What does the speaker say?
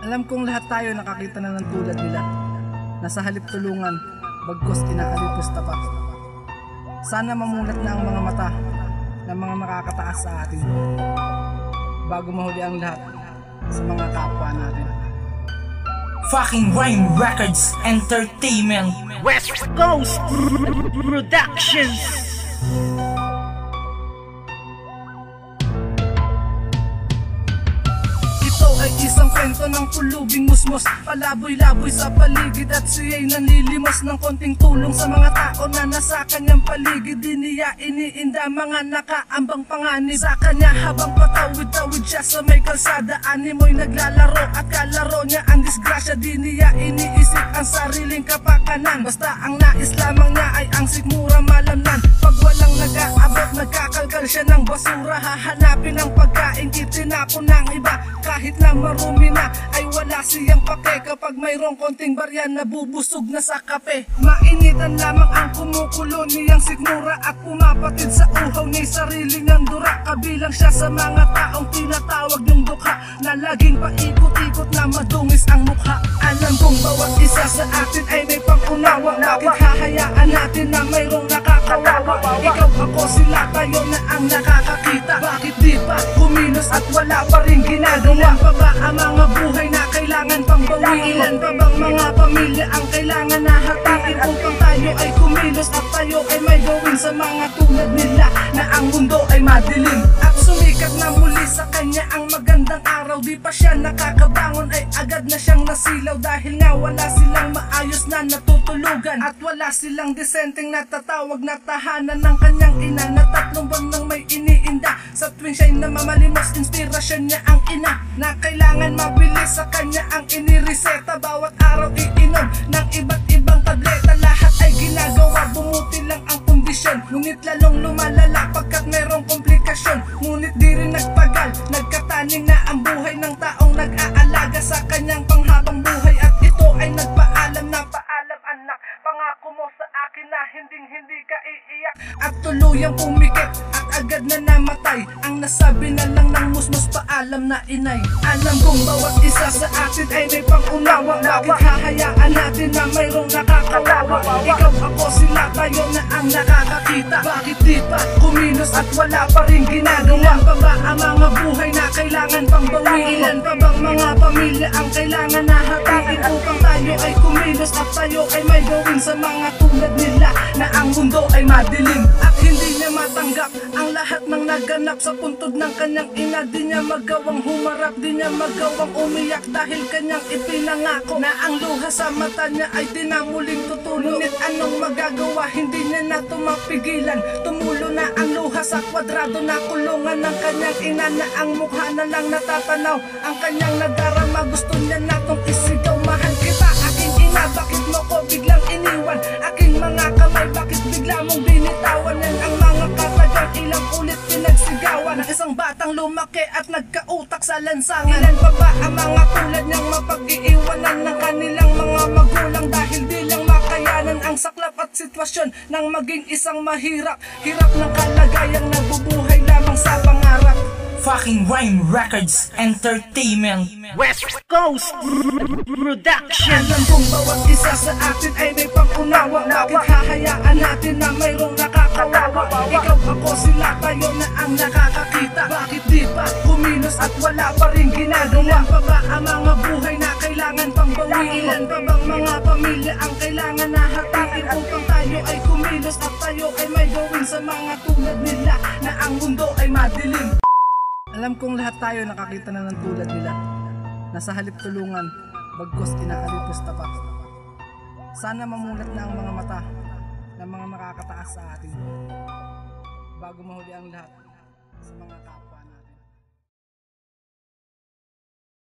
Alam kong lahat tayo nakakita na ng tulad nila, na sa halip tulungan, bagkus inaalipusta pa. Sana mamulat na ang mga mata ng mga makakataas sa atin, bago mahuli ang lahat sa mga kapwa natin. Fucking Rhyme Records Entertainment, West Coast Productions. Ay isang kwento ng pulubing musmos, palaboy-laboy sa paligid at siya'y nanlilimos ng konting tulong sa mga tao na nasa kanyang paligid. Di niya iniinda mga nakaambang panganib sa kanya habang patawid-tawid siya sa may kalsada. Animoy naglalaro at kalaro niya ang disgrasya. Di niya iniisip ang sariling kapakanan, basta ang nais lamang niya ay ang sikmura malamnan. Pag walang nag-aabot, nagkakalkal siya ng basura, hahanapin ang pagkain itinapon ng iba. Kahit na marumi na ay wala siyang pake, kapag mayroong konting barya nabubusog na sa kape. Mainitan lamang ang kumukulo niyang sikmura at pumapatid sa uhaw niya sarili niyang dura. Kabilang siya sa mga taong tinatawag ng dukha, na laging paikot-ikot na madungis ang mukha. Alam kong bawat isa sa atin ay may pangunawa, bakit hahayaan natin na mayroong nakakawawa? Ikaw, ako, sila, tayo na ang nakakakita. Bakit di pa kumilos at wala pa rin ginagawa? Ilan pa ba ang mga buhay na kailangan pang bawiin? Ilan pa bang mga pamilya ang kailangan na hatiin upang tayo ay kumilos at tayo ay may gawin sa mga tulad nila na ang mundo ay madilim? At sumikat na muli sa kanya ang magandang araw, di pa siya nakakabangon ay agad na siyang nasilaw. Dahil nga wala silang maayos na natutulugan at wala silang desenteng natatawag na tahanan ng kanyang ina, na 3 buwan nang may iniinda. Sa tuwing siya'y namamalimos, inspirasyon niya ang ina, na kailangan mabilis sa kanya ang inireseta. Bawat araw iinom ng iba't ibang tableta, lahat ay ginagawa, bumuti lang ang kondisyon. Ngunit lalong lumalala pagkat mayroong komplikasyon. Ngunit di rin nagtagal, nagkataning na ang buhay ng taong nag-aalaga sa kanyang panghabang buhay. At ito ay nagpaalam na, paalam anak, pangako mo sa akin na hindi ka iiyak. At tuluyang pumikit at agad na namatay, ang nasabi na lang ng musmos, paalam na inay. Alam kong bawat isa sa atin ay may pangunawa, bakit hahayaan natin na mayroong nakakawawa? Ikaw, ako, sila, tayo na ang nakakakita. Bakit di pa kumilos at wala pa rin ginagawa? Ilan pa ba ang mga buhay na kailangan pang bawiin? Ilan pa bang mga pamilya ang kailangan na hatiin upang tayo ay kumilos at tayo ay may gawin sa mga tulad nila na ang mundo ay madilim? At hindi niya matanggap ang lahat ng naganap sa puntod ng kanyang ina. Di niya magawang humarap, di niya magawang umiyak, dahil kanyang ipinangako na ang luha sa mata niya ay di na muling tutulo. Ngunit anong magagawa, hindi niya na tumapigilan. Tumulo na ang luha sa kwadrado na kulungan ng kanyang ina, na ang mukha na lang natatanaw ang kanyang nadarama. Gusto niya na tong isigaw, mahal kita aking ina, bakit mo ko biglang iniwan? Aking mga kamay, bakit bigla mong binitawan? Yan ang mga katagang ilang ulit pinagsigawan ng isang batang lumaki at nagkautak sa lansangan. Ilan pa ba ang mga tulad niyang mapag-iiwanan ng kanilang mga magulang, dahil di lang makayanan ang saklap at sitwasyon ng maging isang mahirap, hirap ng kalagayang nabubuhay lamang sa pangarap. Fucking Rhyme Records Entertainment, West Coast Productions. Alam kong bawat isa sa atin ay may pangunawa, bakit hahayaan natin na mayroong nakakawawa? Ikaw, ako, sila, tayo na ang nakakakita. Bakit di pa kumilos at wala pa rin ginagawa? Ilan pa ba ang mga buhay na kailangan pang bawiin? Ilan pa bang mga pamilya ang kailangan na hatiin upang tayo ay kumilos at tayo ay may gawin sa mga tulad nila na ang mundo ay madilim? Alam kong lahat tayo nakakita na ng tulad nila, na sa halip tulungan, bagkus inaalipusta pa. Sana mamulat na ang mga mata ng mga makakataas sa atin, bago mahuli ang lahat sa mga kapwa.